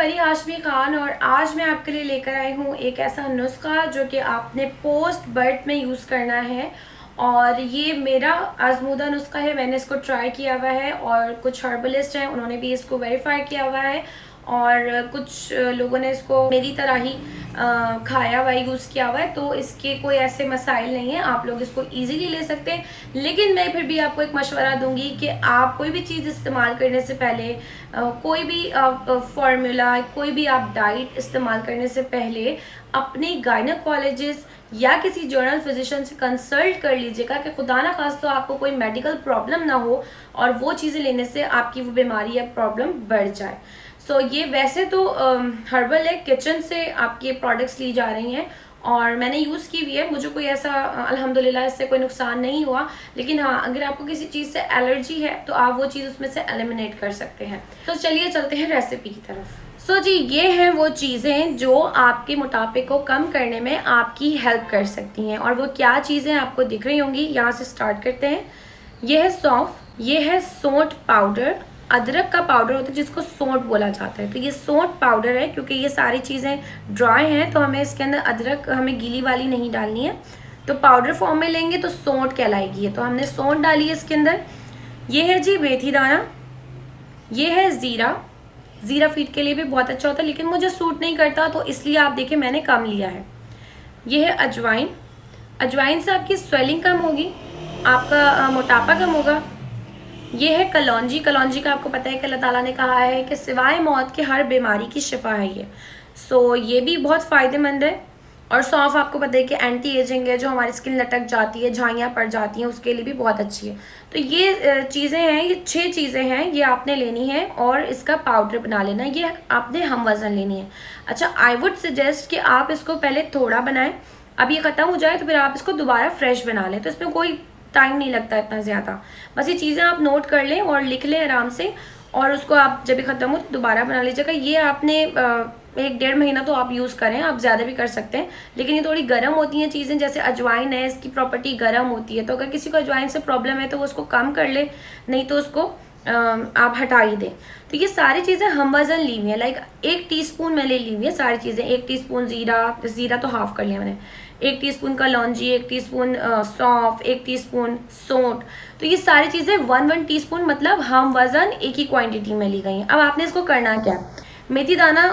परी हाशमी खान और आज मैं आपके लिए लेकर आई हूँ एक ऐसा नुस्खा जो कि आपने पोस्ट बर्थ में यूज़ करना है। और ये मेरा आजमूदा नुस्खा है, मैंने इसको ट्राई किया हुआ है और कुछ हर्बलिस्ट हैं उन्होंने भी इसको वेरीफाई किया हुआ है और कुछ लोगों ने इसको मेरी तरह ही खाया हुआ यूज़ किया हुआ है। तो इसके कोई ऐसे मसाइल नहीं है, आप लोग इसको इजीली ले सकते हैं। लेकिन मैं फिर भी आपको एक मशवरा दूंगी कि आप कोई भी चीज़ इस्तेमाल करने से पहले कोई भी फार्मूला, कोई भी आप डाइट इस्तेमाल करने से पहले अपने गायनेकोलॉजिस्ट या किसी जर्नल फिजिशियन से कंसल्ट कर लीजिएगा कि खुदा ना खास तो आपको कोई मेडिकल प्रॉब्लम ना हो और वो चीज़ें लेने से आपकी वो बीमारी या प्रॉब्लम बढ़ जाए। सो ये वैसे तो हर्बल है, किचन से आपके प्रोडक्ट्स ली जा रही हैं और मैंने यूज़ की हुई है, मुझे कोई ऐसा अल्हम्दुलिल्लाह इससे कोई नुकसान नहीं हुआ। लेकिन हाँ, अगर आपको किसी चीज़ से एलर्जी है तो आप वो चीज़ उसमें से एलिमिनेट कर सकते हैं। तो चलिए चलते हैं रेसिपी की तरफ। सो जी, ये हैं वो चीज़ें जो आपके मोटापे को कम करने में आपकी हेल्प कर सकती हैं। और वो क्या चीज़ें आपको दिख रही होंगी, यहाँ से स्टार्ट करते हैं। ये है सौंफ, ये है सोंठ पाउडर, अदरक का पाउडर होता है जिसको सोंठ बोला जाता है। तो ये सोंठ पाउडर है, क्योंकि ये सारी चीज़ें ड्राई हैं तो हमें इसके अंदर अदरक हमें गीली वाली नहीं डालनी है। तो पाउडर फॉर्म में लेंगे तो सोंठ कहलाएगी। तो हमने सोंठ डाली है इसके अंदर। ये है जी मेथी दाना, ये है ज़ीरा। ज़ीरा फीट के लिए भी बहुत अच्छा होता है लेकिन मुझे सूट नहीं करता तो इसलिए आप देखिए मैंने कम लिया है। ये है अजवाइन, अजवाइन से आपकी स्वेलिंग कम होगी, आपका मोटापा कम होगा। ये है कलौंजी, कलौंजी का आपको पता है कि अल्लाह ताला ने कहा है कि सिवाय मौत के हर बीमारी की शिफा है ये। सो ये भी बहुत फ़ायदेमंद है। और सौंफ आपको पता है कि एंटी एजिंग है, जो हमारी स्किन लटक जाती है, झाइयाँ पड़ जाती हैं, उसके लिए भी बहुत अच्छी है। तो ये चीज़ें हैं, ये 6 चीज़ें हैं, ये आपने लेनी है और इसका पाउडर बना लेना है। ये आपने हम वज़न लेनी है। अच्छा, आई वुड सजेस्ट कि आप इसको पहले थोड़ा बनाएं, अब ये ख़त्म हो जाए तो फिर आप इसको दोबारा फ्रेश बना लें। तो इसमें कोई टाइम नहीं लगता इतना ज़्यादा, बस ये चीज़ें आप नोट कर लें और लिख लें आराम से और उसको आप जब भी ख़त्म हो तो दोबारा बना लीजिएगा। ये आपने 1-1.5 महीना तो आप यूज़ करें, आप ज़्यादा भी कर सकते हैं। लेकिन ये थोड़ी गर्म होती हैं चीज़ें, जैसे अजवाइन है, इसकी प्रॉपर्टी गर्म होती है। तो अगर किसी को अजवाइन से प्रॉब्लम है तो वो उसको कम कर ले, नहीं तो उसको आप हटा ही दें। तो ये सारी चीज़ें हम वज़न ली हुई हैं, लाइक 1 टीस्पून मैंने ली हुई है सारी चीज़ें। 1 टीस्पून ज़ीरा तो हाफ़ कर लिया मैंने, 1 टीस्पून कलौंजी, 1 टीस्पून सौंफ, 1 टीस्पून सोंठ। तो ये सारी चीज़ें 1 टीस्पून मतलब हम वज़न एक ही क्वांटिटी में ली गई हैं। अब आपने इसको करना क्या, मेथी दाना,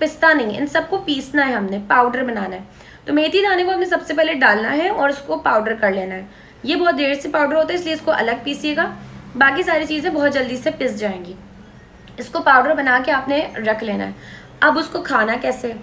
पिस्ता नहीं, इन सबको पीसना है, हमने पाउडर बनाना है। तो मेथी दाने को हमने सबसे पहले डालना है और उसको पाउडर कर लेना है। ये बहुत देर से पाउडर होता है इसलिए इसको अलग पीसिएगा, बाकी सारी चीज़ें बहुत जल्दी से पिस जाएंगी। इसको पाउडर बना के आपने रख लेना है। अब उसको खाना कैसे,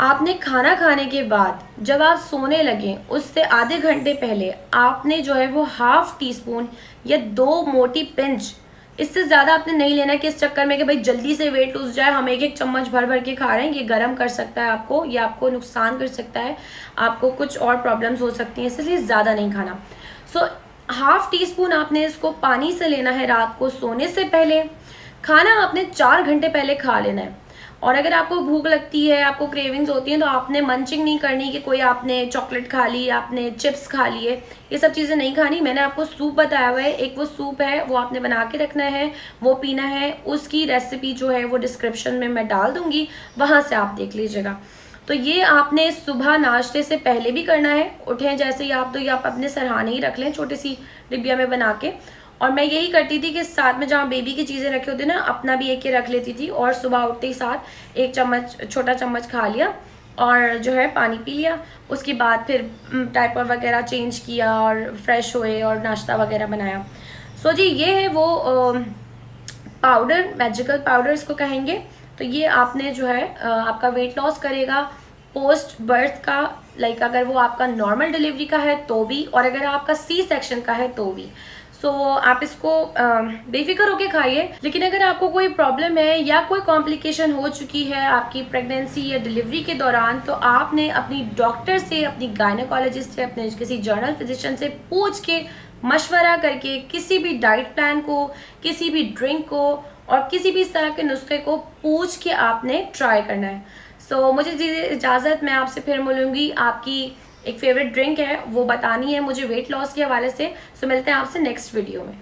आपने खाना खाने के बाद जब आप सोने लगें उससे आधे घंटे पहले आपने जो है वो 1/2 टीस्पून या 2 मोटी पिंच, इससे ज़्यादा आपने नहीं लेना कि इस चक्कर में कि भाई जल्दी से वेट लूज जाए हम 1-1 चम्मच भर भर के खा रहे हैं। ये गर्म कर सकता है आपको, ये आपको नुकसान कर सकता है, आपको कुछ और प्रॉब्लम्स हो सकती हैं, इसलिए ज़्यादा नहीं खाना। सो 1/2 टीस्पून आपने इसको पानी से लेना है रात को सोने से पहले। खाना आपने 4 घंटे पहले खा लेना है। और अगर आपको भूख लगती है, आपको क्रेविंग्स होती हैं, तो आपने मंचिंग नहीं करनी कि कोई आपने चॉकलेट खा ली, आपने चिप्स खा लिए, ये सब चीज़ें नहीं खानी। मैंने आपको सूप बताया हुआ है, एक वो सूप है वो आपने बना के रखना है, वो पीना है। उसकी रेसिपी जो है वो डिस्क्रिप्शन में मैं डाल दूँगी, वहाँ से आप देख लीजिएगा। तो ये आपने सुबह नाश्ते से पहले भी करना है, उठें जैसे ही आप, तो ये आप अपने सरहाने ही रख लें छोटी सी डिब्बिया में बना के। और मैं यही करती थी कि साथ में जहाँ बेबी की चीज़ें रखी होती ना, अपना भी एक रख लेती थी और सुबह उठते ही साथ 1 चम्मच, छोटा चम्मच खा लिया और जो है पानी पी लिया। उसके बाद फिर डायपर वगैरह चेंज किया और फ्रेश हुए और नाश्ता वगैरह बनाया। सो जी, ये है वो पाउडर, मैजिकल पाउडर इसको कहेंगे। तो ये आपने जो है आपका वेट लॉस करेगा पोस्ट बर्थ का, लाइक अगर वो आपका नॉर्मल डिलीवरी का है तो भी, और अगर आपका सी सेक्शन का है तो भी। सो आप इसको बेफिक्र होके खाइए। लेकिन अगर आपको कोई प्रॉब्लम है या कोई कॉम्प्लिकेशन हो चुकी है आपकी प्रेगनेंसी या डिलीवरी के दौरान, तो आपने अपनी डॉक्टर से, अपनी गायनेकोलॉजिस्ट से, अपने किसी जर्नल फिजिशियन से पूछ के, मशवरा करके किसी भी डाइट प्लान को, किसी भी ड्रिंक को और किसी भी इस तरह के नुस्खे को पूछ के आपने ट्राई करना है। सो मुझे इजाज़त, मैं आपसे फिर मिलूँगी। आपकी एक फेवरेट ड्रिंक है वो बतानी है मुझे वेट लॉस के हवाले से। सो मिलते हैं आपसे नेक्स्ट वीडियो में।